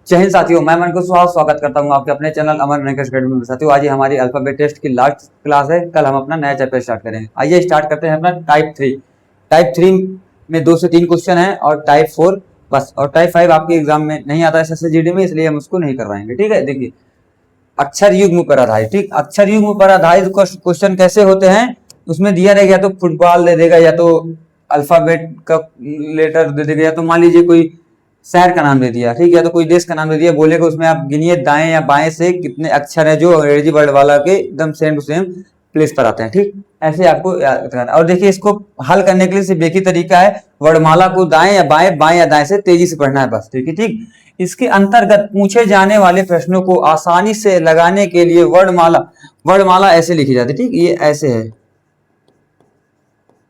जय हिंद साथियों, मैं मन को स्वागत करता हूं आपके अपने चैनल अमर रैंकर्स अकेडमी में। साथियों, आज ही हमारी अल्फाबेट टेस्ट की लास्ट क्लास है। कल हम अपना नया चैप्टर स्टार्ट करेंगे। आइए स्टार्ट करते हैं अपना टाइप थ्री में 2 से 3 क्वेश्चन है और टाइप 4 बस। और टाइप 5 आपके एग्जाम में नहीं आता है SSGD में, इसलिए हम उसको नहीं करवाएंगे। ठीक है, देखिए अक्षर युग्म पर आधारित। ठीक, अक्षर युग्म पर आधारित क्वेश्चन कैसे होते हैं, उसमें दिया रहेगा या तो फुटबॉल दे देगा, या तो अल्फाबेट का लेटर दे देगा, या तो मान लीजिए कोई शहर का नाम दे दिया, ठीक है, या तो कोई देश का नाम दे दिया, बोलेगा उसमें आप गिनिए दाएं या बाएं से कितने अक्षर है जो अंग्रेजी वर्ड वाला के एकदम सेम टू सेम प्लेस पर आते हैं। ठीक, ऐसे आपको याद करना। और देखिए इसको हल करने के लिए सिर्फ एक ही तरीका है, वर्णमाला को दाएं या बाएं, बाएं या दाएं से तेजी से पढ़ना है बस। ठीक है, ठीक। इसके अंतर्गत पूछे जाने वाले प्रश्नों को आसानी से लगाने के लिए वर्णमाला ऐसे लिखी जाती है। ठीक, ये ऐसे है।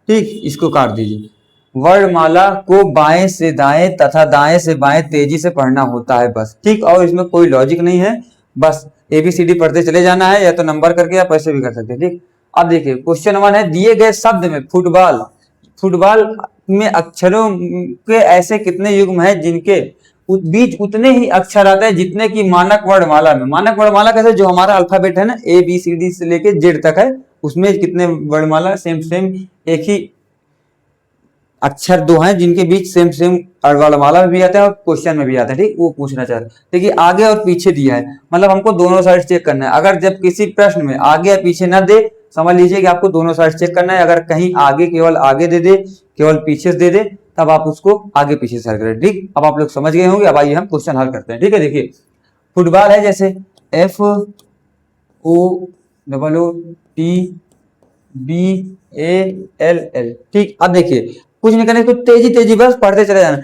ठीक, इसको काट दीजिए। वर्णमाला को बाएं से दाएं तथा दाएं से बाएं तेजी से पढ़ना होता है बस। ठीक, और इसमें कोई लॉजिक नहीं है, बस ABCD पढ़ते चले जाना है, या तो नंबर करके या पैसे भी कर सकते हैं। ठीक, अब देखिए क्वेश्चन 1 है, दिए गए शब्द में फुटबॉल में अक्षरों के ऐसे कितने युग्म हैं जिनके बीच उतने ही अक्षर आते हैं जितने की मानक वर्णमाला में। मानक वर्णमाला कैसे, जो हमारा अल्फाबेट है ना ABCD से लेके Z तक है, उसमें कितने वर्णमाला सेम एक ही अक्षर 2 हैं जिनके बीच सेम वर्णमाला में भी आता है और क्वेश्चन में भी आता है। ठीक, वो पूछना चाह रहे हैं। देखिए आगे और पीछे दिया है, मतलब हमको दोनों साइड चेक करना है। अगर जब किसी प्रश्न में आगे या पीछे ना दे, समझ लीजिए कि आपको दोनों साइड चेक करना है। अगर कहीं आगे केवल आगे दे दे, केवल पीछे दे दे, तब आप उसको आगे पीछे से हल करें। ठीक, अब आप लोग समझ गए होंगे। अब आइए हम क्वेश्चन हल करते हैं। ठीक है, देखिए फुटबॉल है, जैसे FOOTBALL। ठीक, अब देखिए कुछ नहीं करना, इसको तेजी बस पढ़ते चले जाना।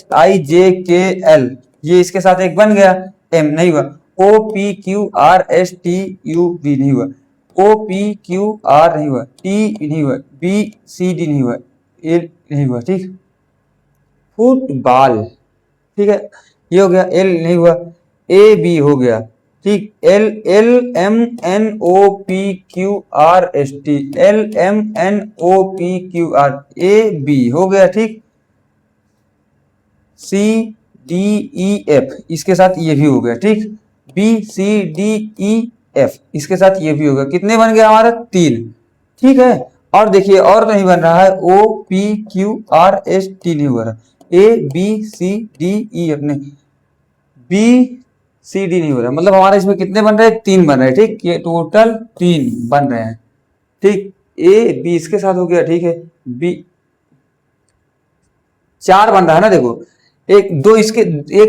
FGHIJKL, ये इसके साथ एक बन गया, M नहीं हुआ। OPQRSTUV नहीं हुआ, OPQR नहीं हुआ, T नहीं हुआ, BCD नहीं हुआ, L नहीं हुआ। ठीक, फुटबॉल, ठीक है, ये हो गया। L नहीं हुआ, AB हो गया। ठीक, LMNOPQRST हो गया। ठीक, CDEF इसके साथ ये भी हो गया। ठीक, BCDEF इसके साथ ये भी हो गया। कितने बन गया हमारा? 3। ठीक है, और देखिए और नहीं बन रहा है, OPQRST नहीं हो रहा, ABCDEF नहीं, BCD नहीं हो रहा, मतलब हमारे इसमें कितने बन रहे हैं? 3 बन रहे हैं। ठीक, ये टोटल 3 बन रहे हैं। ठीक, AB इसके साथ हो गया। ठीक है, B 4 बन रहा है ना, देखो एक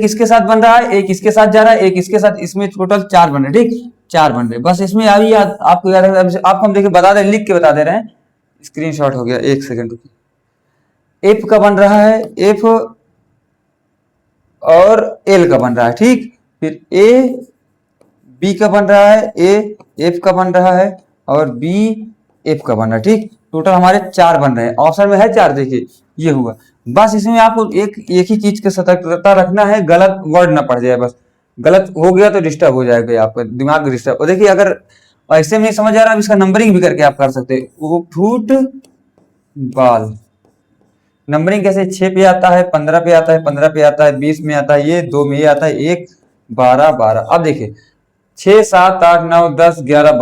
इसके साथ बन रहा है, एक इसके साथ जा रहा है, एक इसके साथ, इसमें टोटल 4 बन रहे हैं। ठीक, 4 बन रहे हैं बस। इसमें अभी आपको याद है, आपको हम देखिए बता दे, लिख के बता दे रहे हैं, स्क्रीनशॉट हो गया, 1 सेकंड। F का बन रहा है, F और L का बन रहा है। ठीक, फिर A B का बन रहा है, A F का बन रहा है, और B F का बन रहा है। ठीक, टोटल हमारे 4 बन रहे हैं। ऑप्शन में है 4, देखिए ये हुआ। बस इसमें आपको एक ही चीज की सतर्कता रखना है, गलत वर्ड ना पड़ जाए बस। गलत हो गया तो डिस्टर्ब हो जाएगा, आपका दिमाग डिस्टर्ब। और देखिए अगर ऐसे में समझ आ रहा है, इसका नंबरिंग भी करके आप कर सकते हैं। वो फुटबॉल नंबरिंग कैसे, 6 पे आता है, 15 पे आता है, 15 पे आता है, 20 में आता है, ये 2 में ये आता है, 1 12 12। अब देखिए 6 7 8 9 10 11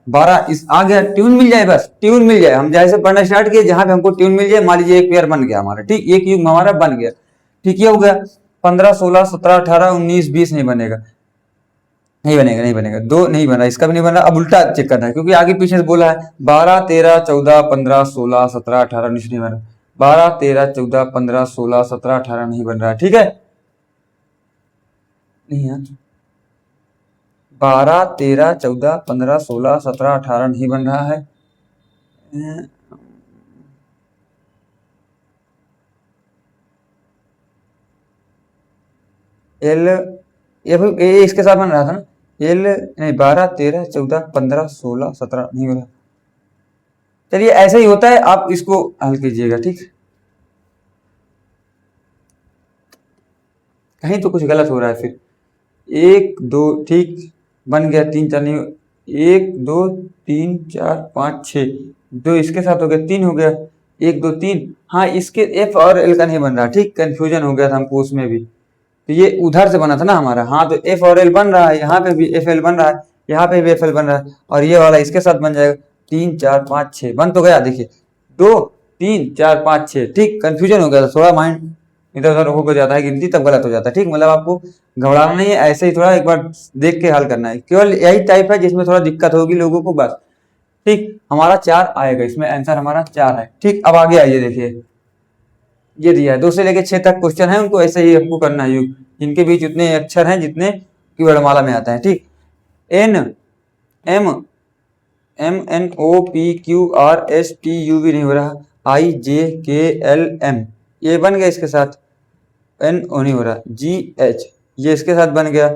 12 इस आ गया। ट्यून मिल जाए, बस ट्यून मिल जाए। हम जैसे पढ़ना स्टार्ट किए, जहां पे हमको ट्यून मिल जाए, मान लीजिए एक पेयर बन गया हमारा। ठीक, एक युग्म हमारा बन गया। ठीक, ये हो गया। 15 16 17 18 19 20 नहीं बनेगा, नहीं बनेगा। 2 नहीं बना, इसका भी नहीं बना। अब उल्टा चेक करना है, क्योंकि आगे पीछे से बोला है 12 13 14 15 16 17 18 19 नहीं बना। 12 13 14 15 16 17 18 नहीं बन रहा है। ठीक है, नहीं है, 12 13 14 15 16 17 18 नहीं बन रहा है। L ये इसके साथ बन रहा था ना, L नहीं, 12 13 14 15 16 17 नहीं हो रहा। चलिए ऐसे ही होता है, आप इसको हल कीजिएगा। ठीक, कहीं तो कुछ गलत हो रहा है। फिर 1 2 ठीक बन गया, 3 4 नहीं, 1 2 3 4 5 6, 2 इसके साथ हो गया, 3 हो गया, 1 2 3। हाँ, इसके F और L का नहीं बन रहा। ठीक, कंफ्यूजन हो गया था हमको उसमें भी, तो ये उधर से बना था ना हमारा, हाँ तो एफ और एल बन रहा है, यहाँ पे भी एफ एल बन रहा है, यहाँ पे भी एफ एल बन रहा है, और ये वाला इसके साथ बन जाएगा 3 4 5 6 बन तो गया, देखिए 2 3 4 5 6। ठीक, कंफ्यूजन हो गया था थोड़ा, माइंड इधर उधर हो जाता है गिनती, तब गलत हो जाता है। ठीक, मतलब आपको घबराना नहीं है, ऐसे ही थोड़ा एक बार देख के हल करना है, केवल यही टाइप है जिसमें थोड़ा दिक्कत होगी लोगों को बस। ठीक, हमारा 4 आएगा इसमें, आंसर हमारा 4 है। ठीक, अब आगे आइए, देखिए ये दिया है 2 से लेकर 6 तक क्वेश्चन है, उनको ऐसे ही आपको करना है, जिनके बीच उतने अक्षर हैं जितने की वर्णमाला में आता है। ठीक, N M M N O P Q R S T U भी नहीं हो रहा, आई जे के एल एम ये बन गया इसके साथ, एन ओ नहीं हो रहा, जी एच ये इसके साथ बन गया,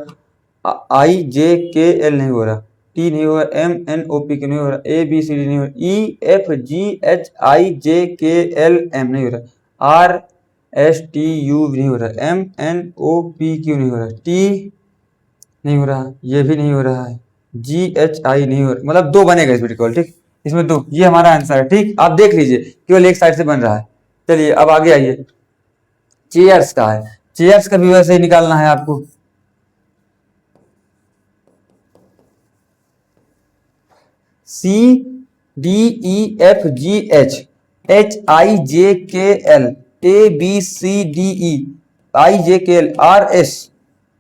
आई जे के एल नहीं हो रहा, टी नहीं हो रहा, M N O P Q नहीं हो रहा, ए बी सी डी नहीं हो रहा, ई F G H I J K L M नहीं हो रहा, आर एस टी यू नहीं हो रहा, M N O P Q नहीं हो रहा, टी नहीं हो रहा, ये भी नहीं हो रहा है, जी एच आई नहीं हो रहा, मतलब 2 बनेगा इसमें केवल। ठीक, इसमें 2, ये हमारा आंसर है। ठीक, आप देख लीजिए केवल एक साइड से बन रहा है। चलिए अब आगे आइए, चेयर्स का है, चेयर्स का भी वैसे ही निकालना है आपको। C D E F G H H I J K L A B C D E I J K L R S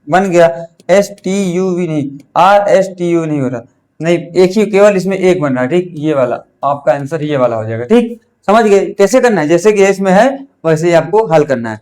बन गया, एस टी यू भी नहीं, आर एस टी यू नहीं हो रहा, नहीं एक ही केवल इसमें एक बन रहा है। ठीक, ये वाला आपका आंसर ये वाला हो जाएगा। ठीक, समझ गए कैसे करना है, जैसे कि इसमें है वैसे ही आपको हल करना है।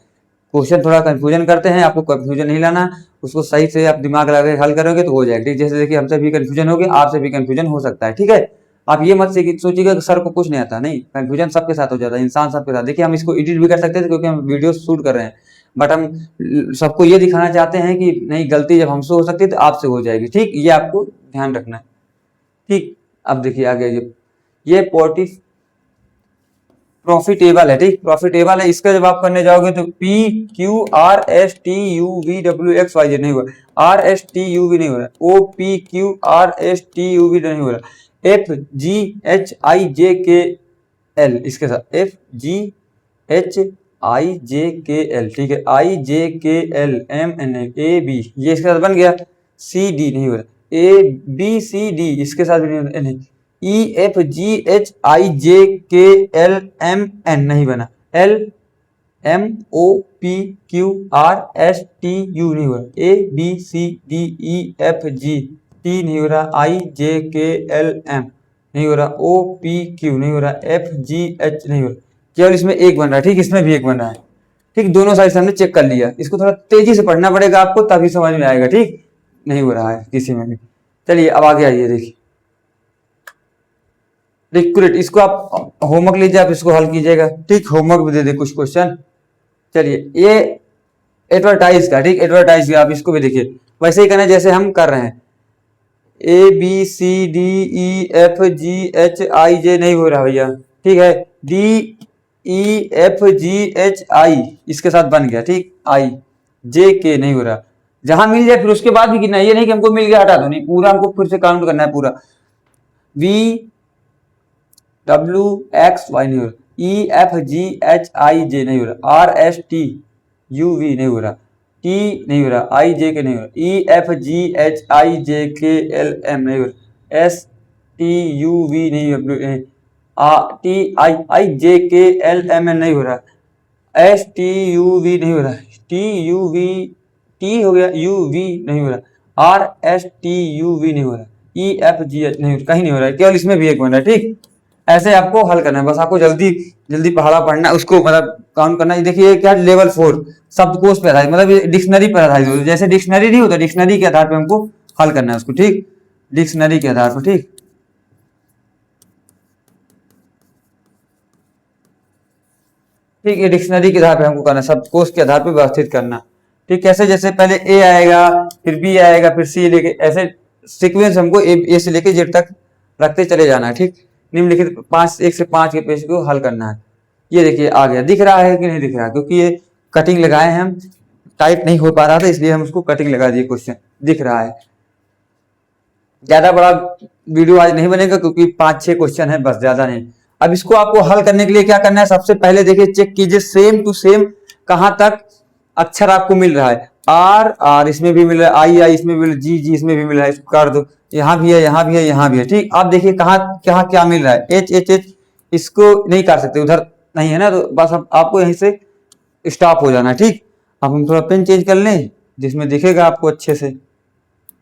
क्वेश्चन थोड़ा कंफ्यूजन करते हैं, आपको कंफ्यूजन नहीं लाना, उसको सही से आप दिमाग लगा के हल करोगे तो हो जाएगा। ठीक, जैसे देखिए हमसे भी कंफ्यूजन हो गया, आपसे भी कंफ्यूजन हो सकता है। ठीक है, आप ये मत सोचिएगा कि सर को कुछ नहीं आता, नहीं, कंफ्यूजन सबके साथ हो जाता है, इंसान सबके साथ। देखिए हम इसको एडिट भी कर सकते थे क्योंकि हम वीडियो शूट कर रहे हैं, बट हम सबको ये दिखाना चाहते हैं कि नहीं, गलती जब हमसे हो सकती है तो आपसे हो जाएगी। ठीक, ये आपको ध्यान रखना है। ठीक, अब देखिए आगे ये प्रॉफिटेबल है। ठीक, प्रॉफिटेबल है, इसका जब आप करने जाओगे तो P Q R S T U V W X Y Z नहीं हो रहा, आर एस टी यू भी नहीं हो रहा, O P Q R S T U भी नहीं हो रहा, F G H I J K L इसके साथ, F G H I J K L. ठीक है, I J K L M N A B ये इसके साथ बन गया, सी डी नहीं हो रहा, ए बी सी डी इसके साथ भी नहीं, ई F G H I J K L M N नहीं बना, L M O P Q R S T U नहीं हो रहा, A B C D E F G T नहीं हो रहा, आई जे के एल एम नहीं हो रहा, ओ पी क्यू नहीं हो रहा, एफ जी एच नहीं हो रहा, केवल इसमें एक बन रहा है। ठीक, इसमें भी एक बन रहा है। ठीक, दोनों साइड से हमने चेक कर लिया, इसको थोड़ा तेजी से पढ़ना पड़ेगा आपको तभी समझ में आएगा। ठीक, नहीं हो रहा है किसी में भी। चलिए अब आगे आइए, देखिए लिक्विड, इसको आप होमवर्क लीजिए, आप इसको हल कीजिएगा। ठीक, होमवर्क भी दे दे कुछ क्वेश्चन। चलिए ये एडवर्टाइज का, ठीक, एडवर्टाइज का आप इसको भी देखिए, वैसे ही करना जैसे हम कर रहे हैं, A B C D E F G H I J नहीं हो रहा भैया। ठीक है, D E F G H I इसके साथ बन गया। ठीक, आई जे के नहीं हो रहा, जहां मिल जाए फिर उसके बाद भी गिनना, ये नहीं कि हमको मिल गया हटा दो, नहीं, पूरा हमको फिर से काउंट करना है पूरा। वी डब्ल्यू एक्स वाई नहीं हो रहा, ई F G H I J नहीं हो रहा, R S T U V नहीं हो रहा, टी नहीं हो रहा, आई जे के नहीं हो रहा, ई F G H I J K L M नहीं हो रहा, एस टी यू वी नहीं हो रहा, T I I J K L M N नहीं हो रहा, एस टी यू वी नहीं हो रहा, टी यू वी टी हो गया, यू वी नहीं हो रहा, R S T U V नहीं हो रहा, ई एफ जी एच नहीं हो रहा, कहीं नहीं हो रहा है, केवल इसमें भी एक बन रहा है। ठीक, ऐसे आपको हल करना है, बस आपको जल्दी जल्दी पढ़ा पढ़ना, उसको मतलब काउंट करना है। देखिए क्या लेवल 4 शब्दकोश पे आधारित, मतलब डिक्शनरी पर आधारित, जैसे डिक्शनरी नहीं होता, डिक्शनरी के आधार पर हमको हल करना है उसको। ठीक, डिक्शनरी के आधार पर। ठीक, ठीक, ये डिक्शनरी के आधार पर हमको करना, शब्दकोश के आधार पर व्यवस्थित करना। ठीक, कैसे, जैसे पहले ए आएगा, फिर बी आएगा, फिर सी लेके, ऐसे सीक्वेंस हमको ए से लेके जेड तक रखते चले जाना है। ठीक, निम्नलिखित 1 से 5 के पेज को हल करना है। ये देखिए आ गया, दिख रहा है कि नहीं दिख रहा है, क्योंकि ये कटिंग लगाए हैं हम, टाइट नहीं हो पा रहा था इसलिए हम उसको कटिंग लगा दिए, क्वेश्चन दिख रहा है। ज्यादा बड़ा वीडियो आज नहीं बनेगा क्योंकि 5-6 क्वेश्चन है बस, ज्यादा नहीं। अब इसको आपको हल करने के लिए क्या करना है, सबसे पहले देखिए चेक कीजिए सेम टू सेम कहां तक अक्षर आपको मिल रहा है। आर आर इसमें भी मिल रहा है, आई आई इसमें भी मिल, जी जी इसमें भी मिल रहा है, इसको काट दो, यहाँ भी है, यहाँ भी है, यहाँ भी है। ठीक, आप देखिए कहाँ कहाँ क्या मिल रहा है, एच एच एच, इसको नहीं काट सकते, उधर नहीं है ना, तो बस अब आपको यहीं से स्टॉप हो जाना है। ठीक, अब हम थोड़ा पेन चेंज कर लें जिसमें दिखेगा आपको अच्छे से,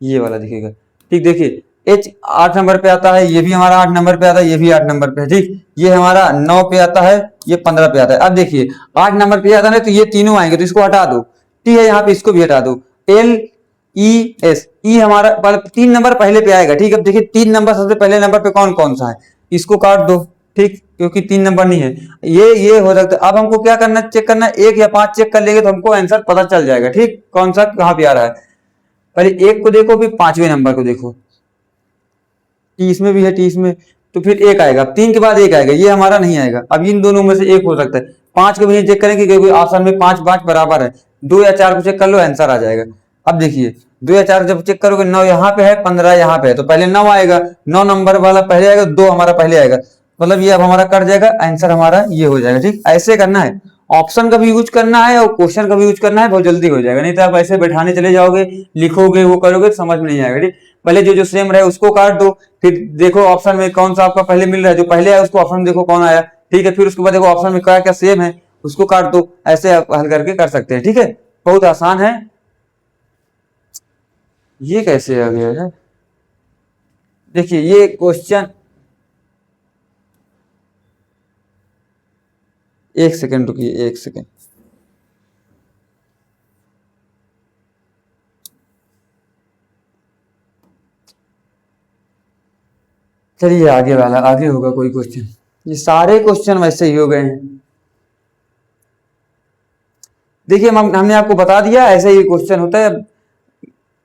ये वाला दिखेगा। ठीक, देखिए एच 8 नंबर पे आता है, ये भी हमारा 8 नंबर पे आता है, ये भी 8 नंबर पे है। ठीक, ये हमारा 9 पे आता है, ये 15 पे आता है। अब देखिए 8 नंबर पे आता है ना, तो ये तीनों आएंगे, तो इसको हटा दो। ठीक है, यहाँ पे इसको भी हटा दो, एल ई एस, ई हमारा 3 नंबर पहले पे आएगा। ठीक, अब देखिए 3 नंबर सबसे पहले नंबर पे कौन कौन सा है, इसको काट दो। ठीक, क्योंकि 3 नंबर नहीं है, ये हो सकता है। अब हमको क्या करना, चेक करना, 1 या 5 चेक कर लेंगे तो हमको आंसर पता चल जाएगा। ठीक, कौन सा कहाँ पे आ रहा है, पहले 1 को देखो, फिर 5वें नंबर को देखो, टी इसमें भी है, टी इसमें, तो फिर 1 आएगा, 3 के बाद 1 आएगा, ये हमारा नहीं आएगा। अब इन दोनों में से एक हो सकता है। 5 को भी चेक करेंगे क्योंकि ऑप्शन में 5 5 बराबर है, 2 या 4 को चेक कर लो, आंसर आ जाएगा। अब देखिए 2 या 4 जब चेक करोगे, 9 यहाँ पे है, 15 यहाँ पे है, तो पहले 9 आएगा, 9 नंबर वाला पहले आएगा, 2 हमारा पहले आएगा, मतलब ये अब हमारा कट जाएगा, आंसर हमारा ये हो जाएगा। ठीक, ऐसे करना है, ऑप्शन का भी यूज करना है और क्वेश्चन का भी यूज करना है, बहुत जल्दी हो जाएगा। नहीं तो आप ऐसे बैठाने चले जाओगे, लिखोगे, वो करोगे, समझ में नहीं आएगा। ठीक, पहले जो जो सेम रहे उसको काट दो, फिर देखो ऑप्शन में कौन सा आपका पहले मिल रहा है, जो पहले आया उसको ऑप्शन में देखो कौन आया। ठीक है, फिर उसके बाद देखो ऑप्शन में क्या क्या सेम है, उसको काट दो। ऐसे आप हल करके कर सकते हैं। ठीक है, बहुत आसान है। ये कैसे आ गया है, देखिए ये क्वेश्चन, 1 सेकेंड रुकिए, 1 सेकेंड। चलिए आगे वाला, आगे होगा कोई क्वेश्चन, ये सारे क्वेश्चन वैसे ही हो गए हैं। देखिए हमने आपको बता दिया ऐसे ही क्वेश्चन होता है,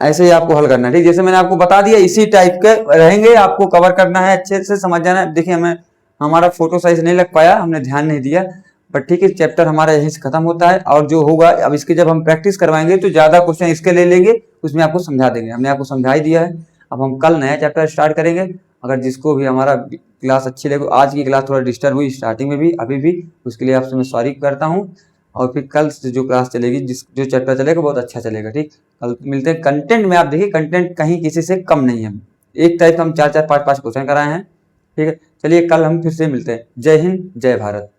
ऐसे ही आपको हल करना है। ठीक, जैसे मैंने आपको बता दिया इसी टाइप के रहेंगे, आपको कवर करना है, अच्छे से समझ जाना है। देखिए हमें हमारा फोटो साइज नहीं लग पाया, हमने ध्यान नहीं दिया, बट ठीक है, चैप्टर हमारा यहीं से खत्म होता है। और जो होगा अब इसके जब हम प्रैक्टिस करवाएंगे तो ज्यादा क्वेश्चन इसके ले लेंगे, उसमें आपको समझा देंगे। हमने आपको समझा ही दिया है, अब हम कल नया चैप्टर स्टार्ट करेंगे। अगर जिसको भी हमारा क्लास अच्छी लगे, आज की क्लास थोड़ा डिस्टर्ब हुई स्टार्टिंग में भी, अभी भी, उसके लिए आपसे मैं सॉरी करता हूँ। और फिर कल से जो क्लास चलेगी, जो चैप्टर चलेगा बहुत अच्छा चलेगा। ठीक, कल मिलते हैं। कंटेंट में आप देखिए, कंटेंट कहीं किसी से कम नहीं है, एक टाइप हम 4 4 5 5 क्वेश्चन कराए हैं। ठीक है, चलिए कल हम फिर से मिलते हैं। जय हिंद, जय भारत।